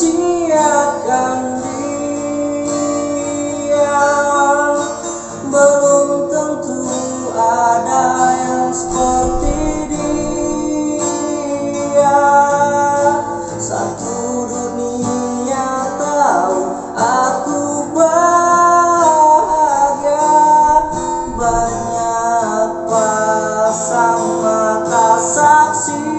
sia-siakan dia. Belum tentu ada yang seperti dia. Satu dunia tahu aku bahagia. Banyak pasang mata saksinya.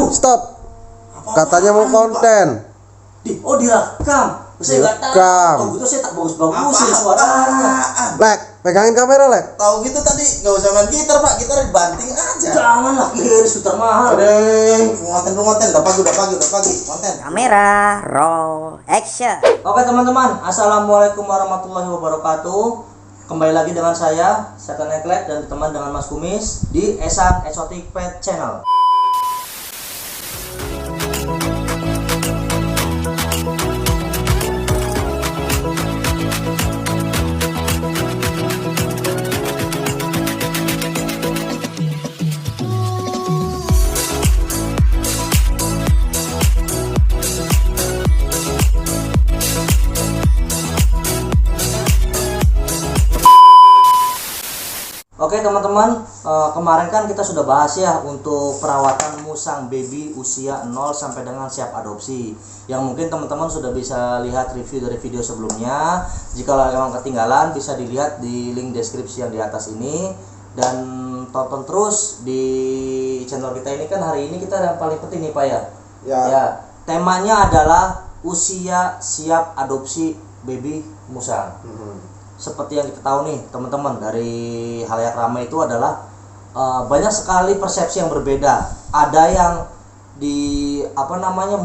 Stop. Katanya mau konten. Direkam. Saya nggak tahu. Direkam. Oh, gitu saya tak bagus-bagusin suaranya. Lek, pegangin kamera, Lek. Tahu gitu tadi nggak usah main gitar Pak, gitar dibanting aja. Janganlah, ini suter mahal. Ngoten, udah pagi, konten. Kamera, roll, action. Oke teman-teman, assalamualaikum warahmatullahi wabarakatuh. Kembali lagi dengan saya, Setan Eklek, dan teman dengan Mas Kumis di Esan Exotic Pet Channel. Oke teman-teman, kemarin kan kita sudah bahas ya untuk perawatan musang baby usia 0 sampai dengan siap adopsi. Yang mungkin teman-teman sudah bisa lihat review dari video sebelumnya. Jika memang ketinggalan bisa dilihat di link deskripsi yang di atas ini. Dan tonton terus di channel kita ini. Kan hari ini kita yang paling penting nih Pak ya. Ya, temanya adalah usia siap adopsi baby musang. Seperti yang kita tahu nih teman-teman, dari halayak ramai itu adalah banyak sekali persepsi yang berbeda. Ada yang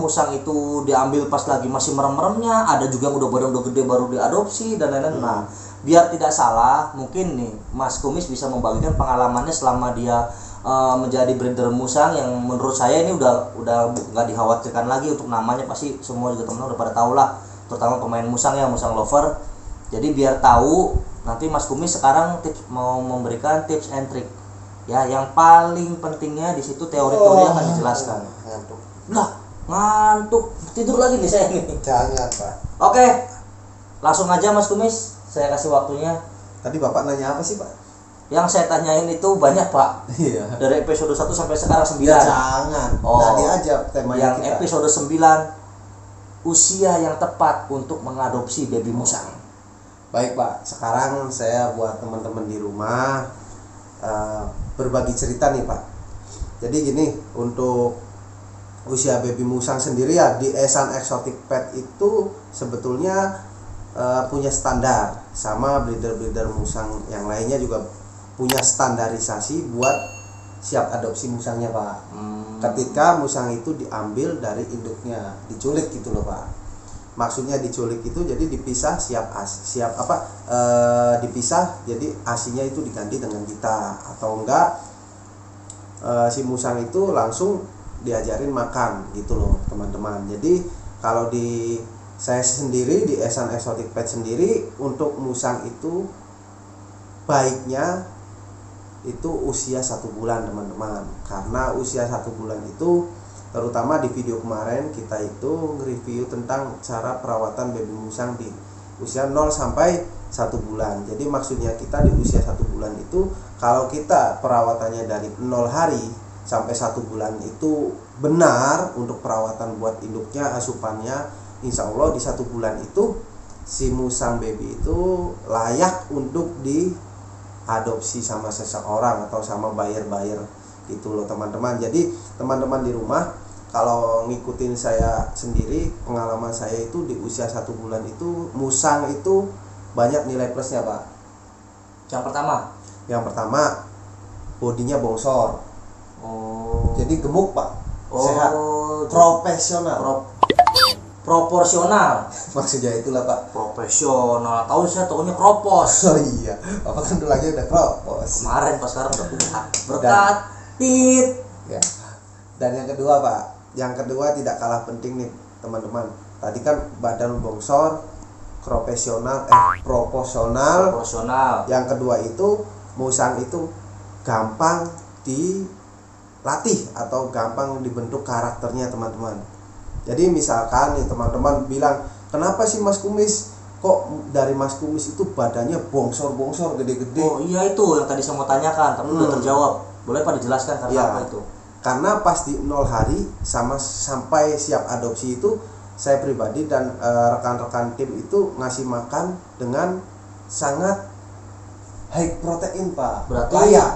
musang itu diambil pas lagi masih merem-meremnya, ada juga yang udah badan udah gede baru diadopsi dan lain-lain. Nah, biar tidak salah, mungkin nih Mas Kumis bisa membagikan pengalamannya selama dia menjadi breeder musang, yang menurut saya ini udah nggak dikhawatirkan lagi untuk namanya. Pasti semua juga teman-teman udah pada tahu lah, terutama pemain musang ya, musang lover. Jadi biar tahu, nanti Mas Kumis sekarang mau memberikan tips and trick. Ya, yang paling pentingnya di situ teori-teori akan dijelaskan. Ngantuk. Tidur lagi nih saya nih. Jangan Pak. Oke. Langsung aja Mas Kumis, saya kasih waktunya. Tadi Bapak nanya apa sih Pak? Yang saya tanyain itu banyak Pak. Iya. Dari episode 1 sampai sekarang 9. Ya, jangan. Tadi aja temanya yang kita. Episode 9, usia yang tepat untuk mengadopsi baby musang. Baik Pak, sekarang saya buat teman-teman di rumah berbagi cerita nih Pak. Jadi gini, untuk usia baby musang sendiri ya di Esan Exotic Pet itu sebetulnya punya standar, sama breeder-breeder musang yang lainnya juga punya standarisasi buat siap adopsi musangnya Pak. Ketika musang itu diambil dari induknya, diculik gitu loh Pak. Maksudnya diculik itu jadi dipisah dipisah, jadi asinya itu diganti dengan kita, atau enggak si musang itu langsung diajarin makan gitu loh teman-teman. Jadi kalau di saya sendiri di Esan Exotic Pet sendiri, untuk musang itu baiknya itu usia 1 bulan teman-teman. Karena usia 1 bulan itu, terutama di video kemarin kita itu nge-review tentang cara perawatan baby musang di usia 0 sampai 1 bulan. Jadi maksudnya kita di usia 1 bulan itu, kalau kita perawatannya dari 0 hari sampai 1 bulan itu benar untuk perawatan buat induknya, asupannya, insya Allah di 1 bulan itu si musang baby itu layak untuk diadopsi sama seseorang atau sama buyer-buyer gitu loh teman-teman. Jadi teman-teman di rumah, kalau ngikutin saya sendiri, pengalaman saya itu di usia 1 bulan itu musang itu banyak nilai plusnya Pak. Yang pertama bodinya bongsor. Jadi gemuk Pak. Sehat, profesional. Proporsional. Maksudnya itulah Pak. Profesional. Tahu saya tahunya kropos. Oh iya, Bapak kan dulu aja udah kropos. Kemarin pas sekarang udah punya berkat tit. Ya. Dan yang kedua Pak, yang kedua tidak kalah penting nih teman-teman. Tadi kan badan bongsor, proporsional. Yang kedua itu musang itu gampang dilatih atau gampang dibentuk karakternya teman-teman. Jadi misalkan nih teman-teman bilang, kenapa sih Mas Kumis kok dari Mas Kumis itu badannya bongsor-bongsor gede-gede? Oh iya, itu yang tadi saya mau tanyakan, tapi udah terjawab. Boleh Pak dijelaskan karena Ya, apa itu? karena pas di 0 hari sampai siap adopsi itu saya pribadi dan rekan-rekan tim itu ngasih makan dengan sangat high protein Pak. Berarti layak.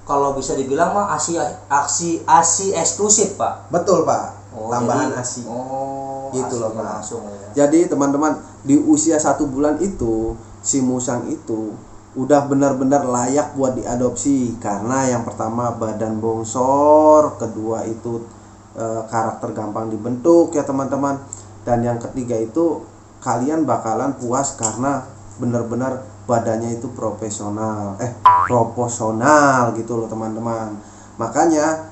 kalau bisa dibilang mah ASI eksklusif Pak. Betul Pak. Oh, Tambahan jadi- ASI. Oh, Gitu loh, ASI-nya Pak. langsung ya. Jadi teman-teman, di usia 1 bulan itu si musang itu udah benar-benar layak buat diadopsi, karena yang pertama badan bongsor, kedua itu karakter gampang dibentuk ya teman-teman, dan yang ketiga itu kalian bakalan puas karena benar-benar badannya itu proporsional gitu loh teman-teman. Makanya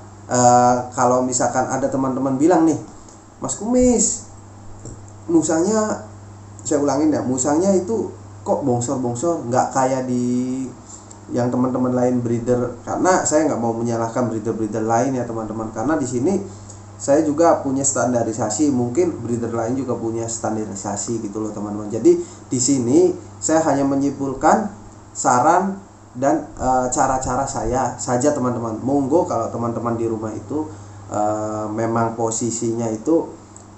kalau misalkan ada teman-teman bilang nih, Mas Kumis, musangnya, saya ulangin ya, musangnya itu kok bongsor-bongsor, nggak kayak di yang teman-teman lain breeder. Karena saya nggak mau menyalahkan breeder-breeder lain ya teman-teman, karena di sini saya juga punya standarisasi, mungkin breeder lain juga punya standarisasi gitu loh teman-teman. Jadi di sini saya hanya menyimpulkan saran dan cara-cara saya saja teman-teman. Monggo kalau teman-teman di rumah itu memang posisinya itu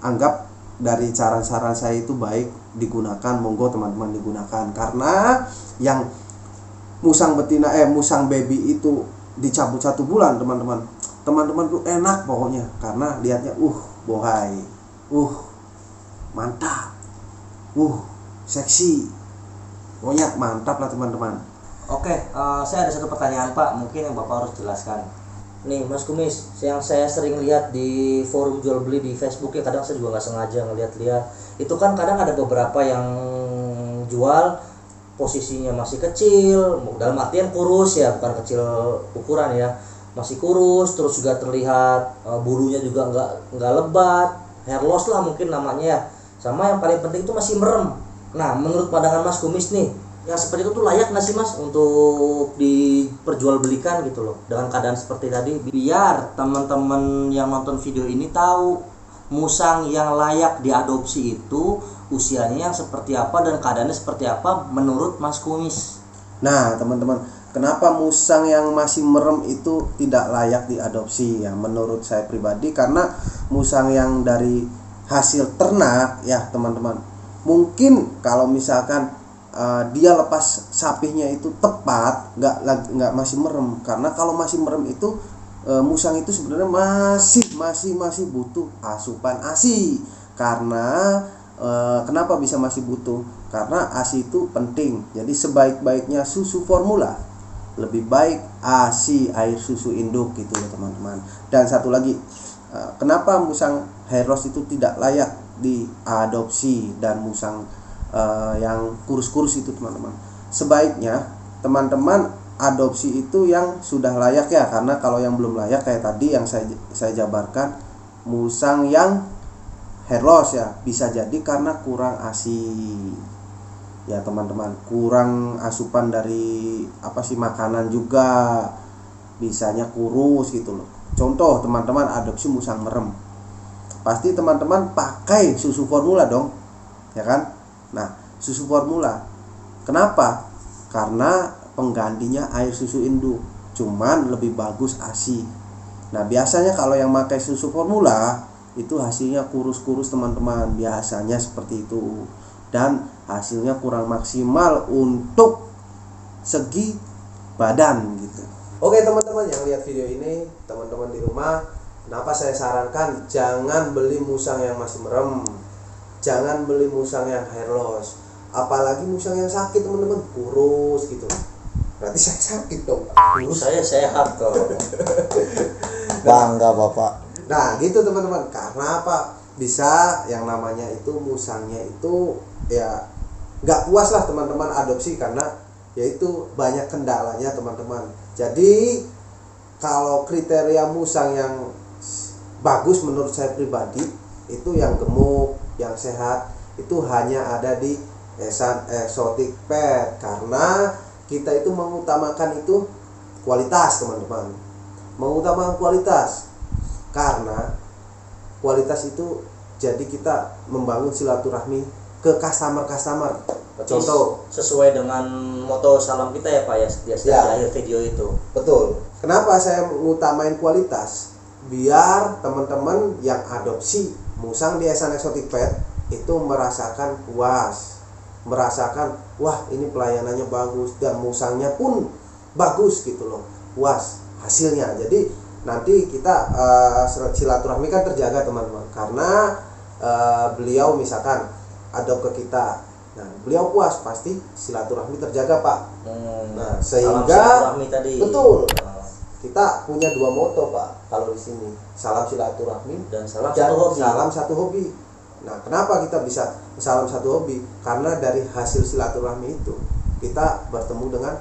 anggap dari saran-saran saya itu baik digunakan, monggo teman-teman digunakan. Karena yang musang baby itu dicabut 1 bulan teman-teman tuh enak pokoknya, karena lihatnya bohai, mantap, seksi, pokoknya mantap lah teman-teman. Oke, saya ada satu pertanyaan Pak, mungkin yang Bapak harus jelaskan. Nih Mas Kumis, yang saya sering lihat di forum jual beli di Facebook ya, kadang saya juga nggak sengaja ngeliat-lihat, itu kan kadang ada beberapa yang jual posisinya masih kecil, dalam artian kurus ya, bukan kecil ukuran ya, masih kurus, terus juga terlihat bulunya juga nggak lebat, hair loss lah mungkin namanya ya, sama yang paling penting itu masih merem. Nah, menurut pandangan Mas Kumis nih, yang seperti itu tuh layak nggak sih Mas untuk diperjualbelikan gitu loh, dengan keadaan seperti tadi, biar teman-teman yang nonton video ini tahu musang yang layak diadopsi itu usianya yang seperti apa dan keadaannya seperti apa menurut Mas Kumis. Nah teman-teman, kenapa musang yang masih merem itu tidak layak diadopsi ya menurut saya pribadi? Karena musang yang dari hasil ternak ya teman-teman, mungkin kalau misalkan dia lepas sapihnya itu tepat, nggak masih merem. Karena kalau masih merem itu musang itu sebenarnya masih butuh asupan ASI. Karena kenapa bisa masih butuh? Karena ASI itu penting. Jadi sebaik-baiknya susu formula, lebih baik ASI, air susu induk gitu ya teman-teman. Dan satu lagi, kenapa musang hair loss itu tidak layak diadopsi dan musang yang kurus-kurus itu teman-teman? Sebaiknya teman-teman adopsi itu yang sudah layak ya, karena kalau yang belum layak kayak tadi yang saya jabarkan, musang yang hair loss ya, bisa jadi karena kurang ASI ya teman-teman, kurang asupan dari makanan juga, bisanya kurus gitu loh. Contoh teman-teman adopsi musang merem, pasti teman-teman pakai susu formula dong ya kan. Nah, susu formula, kenapa? Karena penggantinya air susu induk, cuman lebih bagus ASI. Nah, biasanya kalau yang pakai susu formula itu hasilnya kurus-kurus teman-teman, biasanya seperti itu, dan hasilnya kurang maksimal untuk segi badan gitu. Oke teman-teman yang lihat video ini, teman-teman di rumah, kenapa saya sarankan jangan beli musang yang masih merem, jangan beli musang yang hair loss, apalagi musang yang sakit teman-teman, kurus gitu. Berarti saya sakit dong. Saya sehat kok. Bangga Bapak. Nah gitu teman-teman, karena apa? Bisa yang namanya itu musangnya itu ya nggak puas lah teman-teman adopsi, karena yaitu banyak kendalanya teman-teman. Jadi kalau kriteria musang yang bagus menurut saya pribadi itu yang gemuk, yang sehat, itu hanya ada di Esan Exotic Pet, karena kita itu mengutamakan itu kualitas teman-teman, mengutamakan kualitas, karena kualitas itu jadi kita membangun silaturahmi ke customer. Contoh sesuai dengan moto salam kita ya Pak ya, di akhir video itu. betul. Kenapa saya mengutamain kualitas? Biar teman-teman yang adopsi musang di Esan Exotic Pet itu merasakan puas, merasakan wah ini pelayanannya bagus dan musangnya pun bagus gitu loh, puas hasilnya. Jadi nanti kita silaturahmi kan terjaga teman-teman, karena beliau misalkan adop ke kita, nah beliau puas, pasti silaturahmi terjaga Pak. Nah sehingga tadi. betul, kita punya dua moto Pak kalau di sini, salam silaturahmi dan salam satu hobi. Nah kenapa kita bisa salam satu hobi? Karena dari hasil silaturahmi itu kita bertemu dengan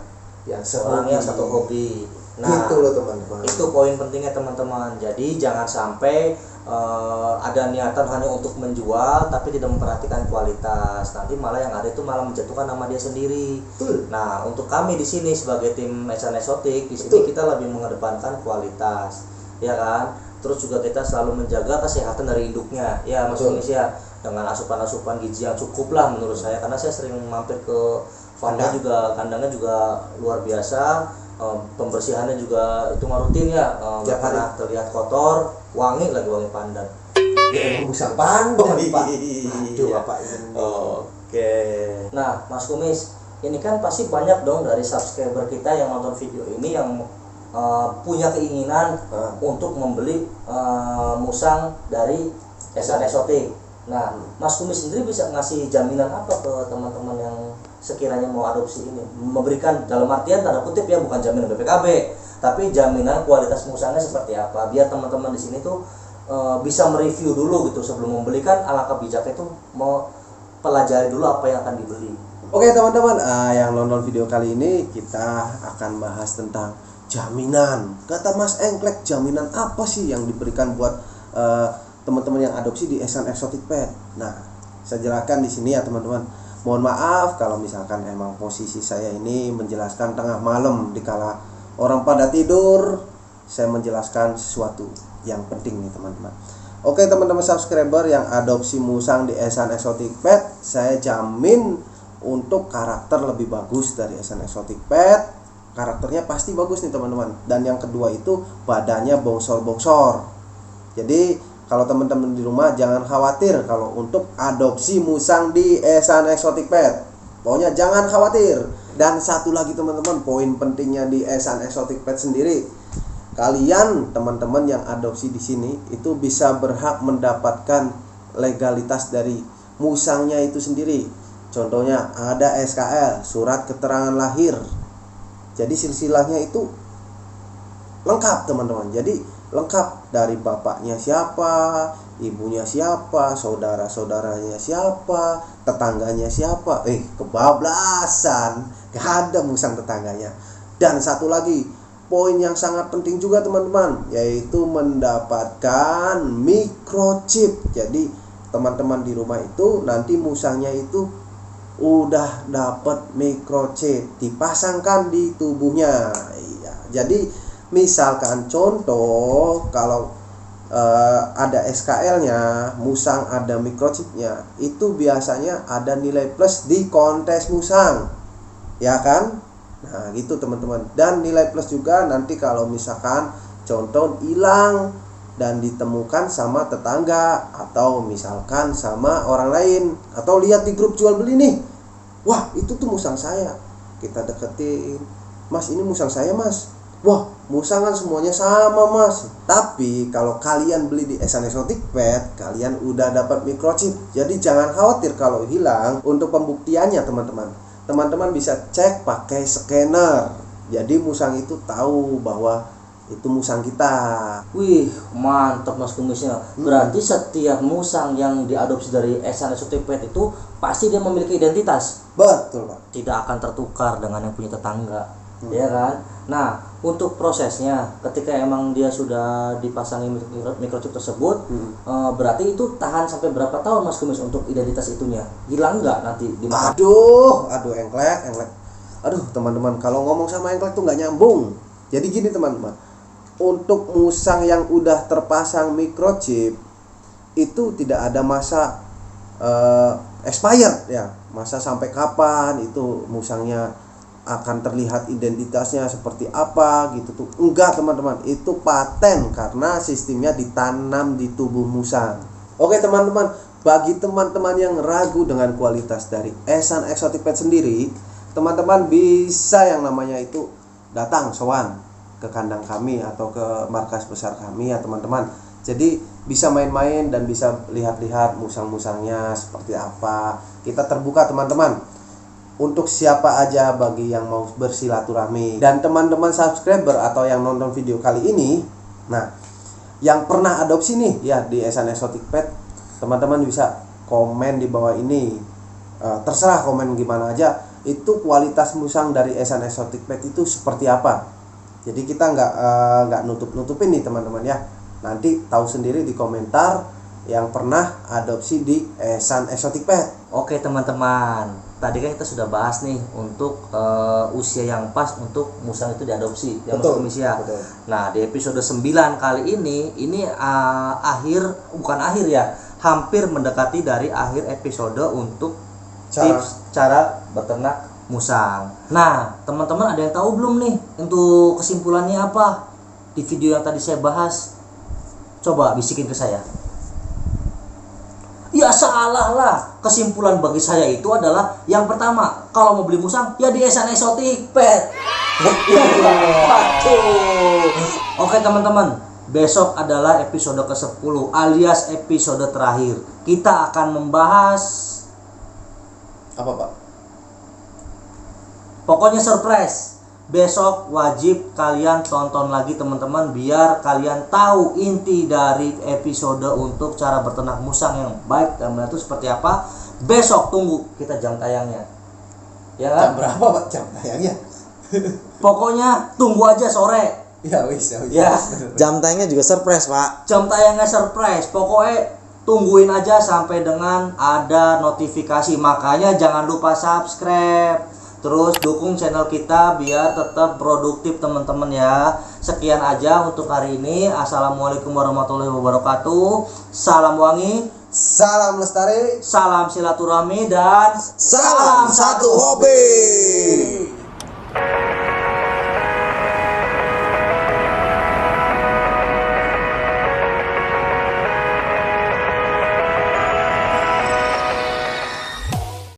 yang orang yang satu hobi. Nah, gitu loh teman-teman. Itu poin pentingnya teman-teman. Jadi jangan sampai ada niatan hanya untuk menjual tapi tidak memperhatikan kualitas. Nanti malah yang ada itu malah menjatuhkan nama dia sendiri. Betul. Nah, untuk kami di sini sebagai tim Esan Exotic, di sini kita lebih mengedepankan kualitas, ya kan? Terus juga kita selalu menjaga kesehatan dari induknya, ya Mas Indonesia, dengan asupan-asupan gizi yang cukup lah menurut saya, karena saya sering mampir ke farmnya juga, kandangnya juga luar biasa. Pembersihannya juga itu rutin ya, nggak pernah terlihat kotor, wangi pandan. Ya emang musang pandan Pak. Aduh Bapak ini. Oke. Nah Mas Kumis, ini kan pasti banyak dong dari subscriber kita yang nonton video ini yang punya keinginan untuk membeli musang dari Esan Exotic. Nah Mas Kumis sendiri bisa ngasih jaminan apa ke teman-teman yang sekiranya mau adopsi ini, memberikan dalam artian tanda kutip ya, bukan jaminan BPKB, tapi jaminan kualitas musangnya seperti apa, biar teman-teman di sini tuh bisa mereview dulu gitu sebelum membelikan. Alangkah bijak itu mau pelajari dulu apa yang akan dibeli. Oke teman-teman, yang nonton video kali ini kita akan bahas tentang jaminan. Kata Mas Engklek, jaminan apa sih yang diberikan buat teman-teman yang adopsi di Esan Exotic Pet? Nah, saya jelaskan di sini ya teman-teman. Mohon maaf kalau misalkan emang posisi saya ini menjelaskan tengah malam dikala orang pada tidur, saya menjelaskan sesuatu yang penting nih teman-teman. Oke teman-teman subscriber yang adopsi musang di Esan Exotic Pet, saya jamin untuk karakter lebih bagus dari Esan Exotic Pet. Karakternya pasti bagus nih teman-teman. Dan yang kedua itu badannya bongsor-bongsor. Jadi kalau teman-teman di rumah jangan khawatir kalau untuk adopsi musang di Esan Exotic Pet. Pokoknya jangan khawatir. Dan satu lagi teman-teman, poin pentingnya di Esan Exotic Pet sendiri, kalian teman-teman yang adopsi di sini itu bisa berhak mendapatkan legalitas dari musangnya itu sendiri. Contohnya ada SKL, surat keterangan lahir. Jadi silsilahnya itu lengkap teman-teman. Jadi lengkap dari bapaknya siapa, ibunya siapa, saudara-saudaranya siapa, tetangganya siapa. Kebablasan, gak ada musang tetangganya. Dan satu lagi, poin yang sangat penting juga teman-teman, yaitu mendapatkan microchip. Jadi teman-teman di rumah itu nanti musangnya itu udah dapat microchip dipasangkan di tubuhnya. Iya. Jadi misalkan contoh kalau ada SKL-nya, musang ada microchipnya, itu biasanya ada nilai plus di kontes musang, ya kan? Nah gitu teman-teman. Dan nilai plus juga nanti kalau misalkan contoh hilang dan ditemukan sama tetangga atau misalkan sama orang lain, atau lihat di grup jual beli nih, wah itu tuh musang saya, kita deketin, Mas ini musang saya Mas. Wah, musang kan semuanya sama Mas. Tapi kalau kalian beli di Esan Exotic Pet, kalian udah dapat microchip. Jadi jangan khawatir kalau hilang. Untuk pembuktiannya teman-teman, teman-teman bisa cek pakai scanner. Jadi musang itu tahu bahwa itu musang kita. Wih, mantap Mas Kumisnya. Berarti setiap musang yang diadopsi dari Esan Exotic Pet itu pasti dia memiliki identitas. Betul Pak. Tidak akan tertukar dengan yang punya tetangga, ya kan? Nah, untuk prosesnya ketika emang dia sudah dipasangi microchip tersebut, berarti itu tahan sampai berapa tahun Mas Kumis untuk identitas itunya? Hilang nggak nanti di masa? Aduh Engklek. Aduh teman-teman, kalau ngomong sama Engklek tuh nggak nyambung. Jadi gini teman-teman, untuk musang yang udah terpasang microchip itu tidak ada masa expired ya, masa sampai kapan itu musangnya akan terlihat identitasnya seperti apa gitu tuh. Enggak teman-teman, itu paten karena sistemnya ditanam di tubuh musang. Oke teman-teman, bagi teman-teman yang ragu dengan kualitas dari Ehsan Exotic Pet sendiri, teman-teman bisa yang namanya itu datang sowan ke kandang kami atau ke markas besar kami ya teman-teman. Jadi bisa main-main dan bisa lihat-lihat musang-musangnya seperti apa. Kita terbuka teman-teman untuk siapa aja bagi yang mau bersilaturahmi. Dan teman-teman subscriber atau yang nonton video kali ini, nah yang pernah adopsi nih ya di Ehsan Exotic Pet, teman-teman bisa komen di bawah ini. Terserah komen gimana aja, itu kualitas musang dari Ehsan Exotic Pet itu seperti apa. Jadi kita nggak nutup-nutupin nih teman-teman ya. Nanti tahu sendiri di komentar yang pernah adopsi di Ehsan Exotic Pet. Oke teman-teman, tadi kan kita sudah bahas nih untuk usia yang pas untuk musang itu diadopsi yang masuk usia. Betul. Nah di episode 9 kali ini bukan akhir ya, hampir mendekati dari akhir episode untuk tips cara beternak musang. Nah teman-teman ada yang tahu belum nih untuk kesimpulannya apa di video yang tadi saya bahas? Coba bisikin ke saya. Ya salah lah. Kesimpulan bagi saya itu adalah yang pertama, kalau mau beli musang ya di Ehsan Exotic Pet. Oke teman-teman, besok adalah episode ke-10 alias episode terakhir. Kita akan membahas Apa Pak? pokoknya surprise. Besok wajib kalian tonton lagi teman-teman, biar kalian tahu inti dari episode untuk cara berternak musang yang baik dan benar itu seperti apa. Besok tunggu kita jam tayangnya. Ya kan? Jam berapa Pak jam tayangnya? Pokoknya tunggu aja sore. Ya wis. Ya. Jam tayangnya juga surprise, Pak. Jam tayangnya surprise. Pokoknya tungguin aja sampai dengan ada notifikasi. Makanya jangan lupa subscribe. Terus dukung channel kita biar tetap produktif teman-teman ya. Sekian aja untuk hari ini. Assalamualaikum warahmatullahi wabarakatuh. Salam wangi, Salam lestari, salam silaturahmi, dan Salam satu hobi.